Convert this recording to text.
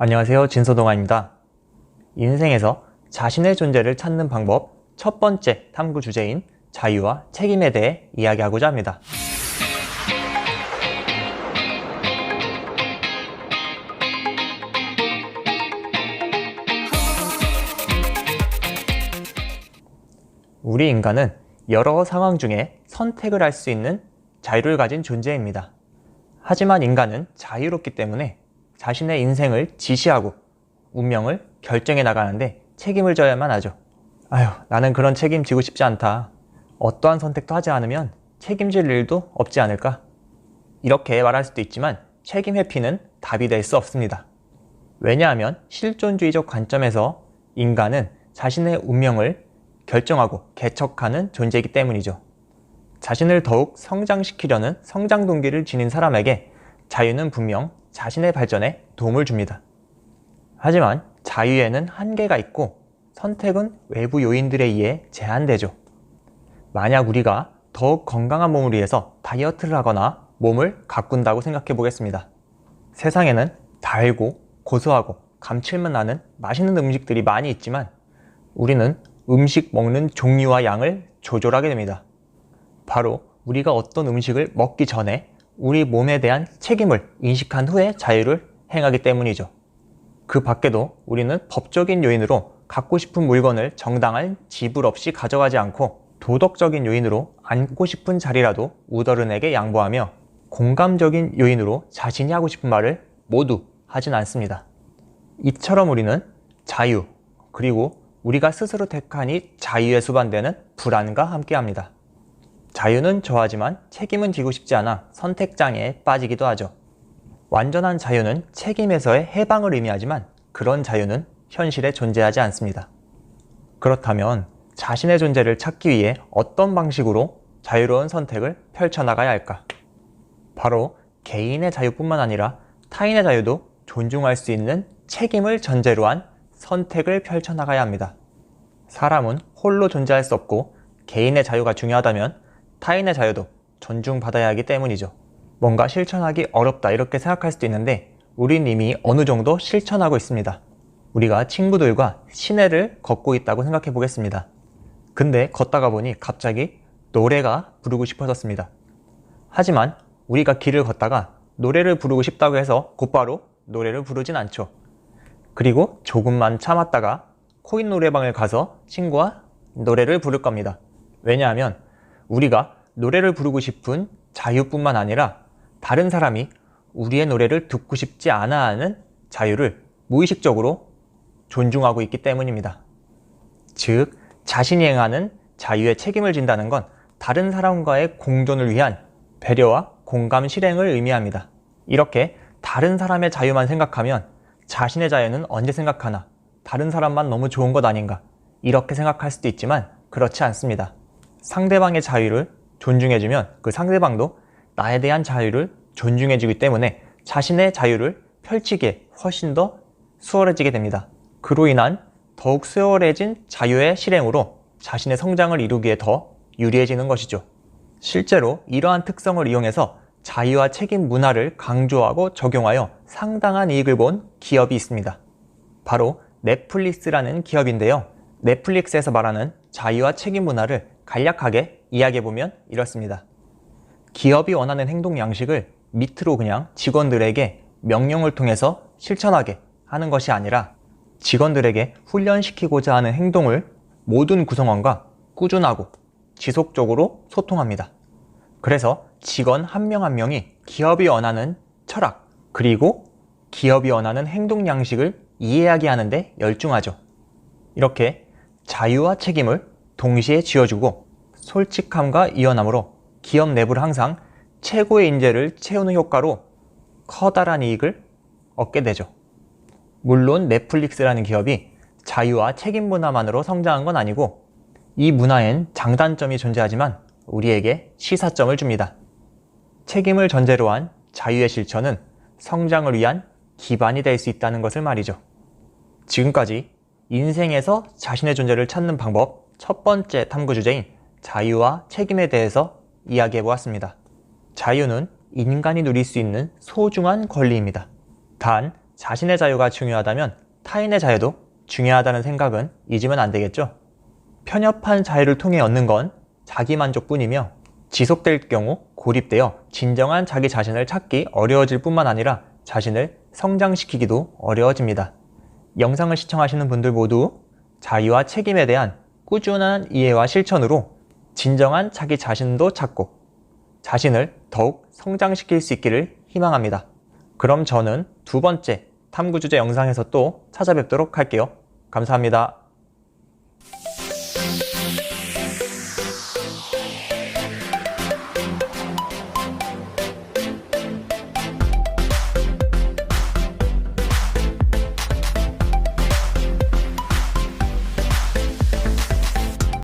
안녕하세요. 진서동아입니다. 인생에서 자신의 존재를 찾는 방법 첫 번째 탐구 주제인 자유와 책임에 대해 이야기하고자 합니다. 우리 인간은 여러 상황 중에 선택을 할 수 있는 자유를 가진 존재입니다. 하지만 인간은 자유롭기 때문에 자신의 인생을 지시하고 운명을 결정해 나가는데 책임을 져야만 하죠. 나는 그런 책임지고 싶지 않다. 어떠한 선택도 하지 않으면 책임질 일도 없지 않을까? 이렇게 말할 수도 있지만 책임 회피는 답이 될 수 없습니다. 왜냐하면 실존주의적 관점에서 인간은 자신의 운명을 결정하고 개척하는 존재이기 때문이죠. 자신을 더욱 성장시키려는 성장 동기를 지닌 사람에게 자유는 분명 자신의 발전에 도움을 줍니다. 하지만 자유에는 한계가 있고 선택은 외부 요인들에 의해 제한되죠. 만약 우리가 더욱 건강한 몸을 위해서 다이어트를 하거나 몸을 가꾼다고 생각해 보겠습니다. 세상에는 달고 고소하고 감칠맛 나는 맛있는 음식들이 많이 있지만 우리는 음식 먹는 종류와 양을 조절하게 됩니다. 바로 우리가 어떤 음식을 먹기 전에 우리 몸에 대한 책임을 인식한 후에 자유를 행하기 때문이죠. 그 밖에도 우리는 법적인 요인으로 갖고 싶은 물건을 정당한 지불 없이 가져가지 않고 도덕적인 요인으로 앉고 싶은 자리라도 우더른에게 양보하며 공감적인 요인으로 자신이 하고 싶은 말을 모두 하진 않습니다. 이처럼 우리는 자유, 그리고 우리가 스스로 택하니 자유에 수반되는 불안과 함께합니다. 자유는 좋아하지만 책임은 지고 싶지 않아 선택장애에 빠지기도 하죠. 완전한 자유는 책임에서의 해방을 의미하지만 그런 자유는 현실에 존재하지 않습니다. 그렇다면 자신의 존재를 찾기 위해 어떤 방식으로 자유로운 선택을 펼쳐나가야 할까? 바로 개인의 자유뿐만 아니라 타인의 자유도 존중할 수 있는 책임을 전제로 한 선택을 펼쳐나가야 합니다. 사람은 홀로 존재할 수 없고 개인의 자유가 중요하다면 타인의 자유도 존중받아야 하기 때문이죠. 뭔가 실천하기 어렵다 이렇게 생각할 수도 있는데 우린 이미 어느 정도 실천하고 있습니다. 우리가 친구들과 시내를 걷고 있다고 생각해 보겠습니다. 근데 걷다가 보니 갑자기 노래가 부르고 싶어졌습니다. 하지만 우리가 길을 걷다가 노래를 부르고 싶다고 해서 곧바로 노래를 부르진 않죠. 그리고 조금만 참았다가 코인 노래방을 가서 친구와 노래를 부를 겁니다. 왜냐하면 우리가 노래를 부르고 싶은 자유뿐만 아니라 다른 사람이 우리의 노래를 듣고 싶지 않아 하는 자유를 무의식적으로 존중하고 있기 때문입니다. 즉, 자신이 행하는 자유에 책임을 진다는 건 다른 사람과의 공존을 위한 배려와 공감 실행을 의미합니다. 이렇게 다른 사람의 자유만 생각하면 자신의 자유는 언제 생각하나? 다른 사람만 너무 좋은 것 아닌가? 이렇게 생각할 수도 있지만 그렇지 않습니다. 상대방의 자유를 존중해주면 그 상대방도 나에 대한 자유를 존중해주기 때문에 자신의 자유를 펼치기에 훨씬 더 수월해지게 됩니다. 그로 인한 더욱 수월해진 자유의 실행으로 자신의 성장을 이루기에 더 유리해지는 것이죠. 실제로 이러한 특성을 이용해서 자유와 책임 문화를 강조하고 적용하여 상당한 이익을 본 기업이 있습니다. 바로 넷플릭스라는 기업인데요. 넷플릭스에서 말하는 자유와 책임 문화를 간략하게 이야기해보면 이렇습니다. 기업이 원하는 행동 양식을 밑으로 그냥 직원들에게 명령을 통해서 실천하게 하는 것이 아니라 직원들에게 훈련시키고자 하는 행동을 모든 구성원과 꾸준하고 지속적으로 소통합니다. 그래서 직원 한 명 한 명이 기업이 원하는 철학, 그리고 기업이 원하는 행동 양식을 이해하게 하는데 열중하죠. 이렇게 자유와 책임을 동시에 쥐어주고 솔직함과 유연함으로 기업 내부를 항상 최고의 인재를 채우는 효과로 커다란 이익을 얻게 되죠. 물론 넷플릭스라는 기업이 자유와 책임 문화만으로 성장한 건 아니고 이 문화엔 장단점이 존재하지만 우리에게 시사점을 줍니다. 책임을 전제로 한 자유의 실천은 성장을 위한 기반이 될 수 있다는 것을 말이죠. 지금까지 인생에서 자신의 존재를 찾는 방법 첫 번째 탐구 주제인 자유와 책임에 대해서 이야기해 보았습니다. 자유는 인간이 누릴 수 있는 소중한 권리입니다. 단, 자신의 자유가 중요하다면 타인의 자유도 중요하다는 생각은 잊으면 안 되겠죠? 편협한 자유를 통해 얻는 건 자기만족뿐이며 지속될 경우 고립되어 진정한 자기 자신을 찾기 어려워질 뿐만 아니라 자신을 성장시키기도 어려워집니다. 영상을 시청하시는 분들 모두 자유와 책임에 대한 꾸준한 이해와 실천으로 진정한 자기 자신도 찾고 자신을 더욱 성장시킬 수 있기를 희망합니다. 그럼 저는 두 번째 탐구 주제 영상에서 또 찾아뵙도록 할게요. 감사합니다.